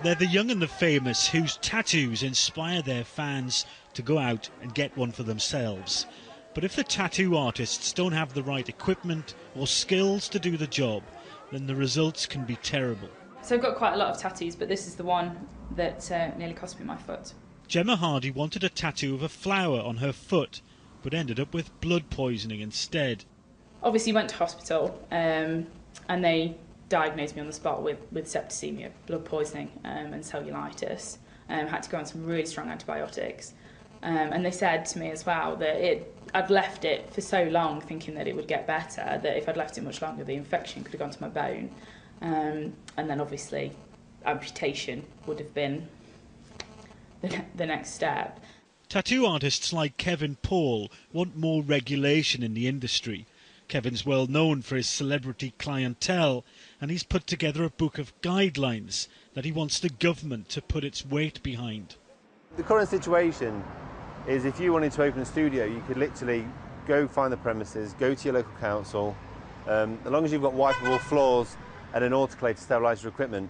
They're the young and the famous whose tattoos inspire their fans to go out and get one for themselves. But if the tattoo artists don't have the right equipment or skills to do the job, then the results can be terrible. So I've got quite a lot of tattoos, but this is the one that nearly cost me my foot. Gemma Hardy wanted a tattoo of a flower on her foot, but ended up with blood poisoning instead. Obviously went to hospital and they diagnosed me on the spot with septicemia, blood poisoning and cellulitis. Had to go on some really strong antibiotics. And they said to me as well that I'd left it for so long thinking that it would get better, that if I'd left it much longer the infection could have gone to my bone. And then obviously amputation would have been the next step. Tattoo artists like Kevin Paul want more regulation in the industry. Kevin's well known for his celebrity clientele, and he's put together a book of guidelines that he wants the government to put its weight behind. The current situation is if you wanted to open a studio, you could literally go find the premises, go to your local council. As long as you've got wipeable floors and an autoclave to sterilise your equipment,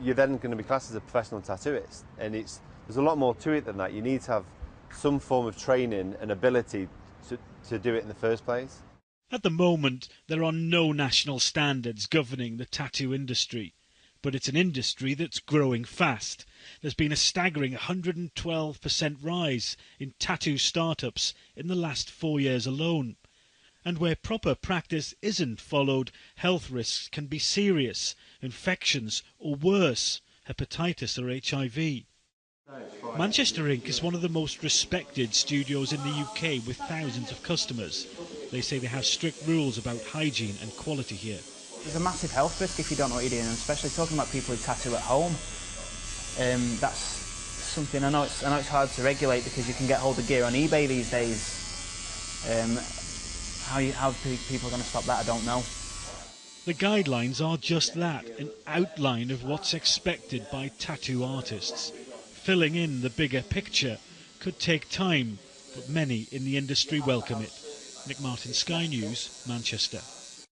you're then going to be classed as a professional tattooist. And there's a lot more to it than that. You need to have some form of training and ability to do it in the first place. At the moment, there are no national standards governing the tattoo industry, but it's an industry that's growing fast. There's been a staggering 112% rise in tattoo startups in the last 4 years alone. And where proper practice isn't followed, health risks can be serious, infections or worse, hepatitis or HIV. Manchester Inc. is one of the most respected studios in the UK with thousands of customers. They say they have strict rules about hygiene and quality here. There's a massive health risk if you don't know what you're doing, and especially talking about people who tattoo at home. That's something I know it's hard to regulate because you can get hold of gear on eBay these days. How people are going to stop that, I don't know. The guidelines are just that, an outline of what's expected by tattoo artists. Filling in the bigger picture could take time, but many in the industry welcome it. Nick Martin, Sky News, Manchester.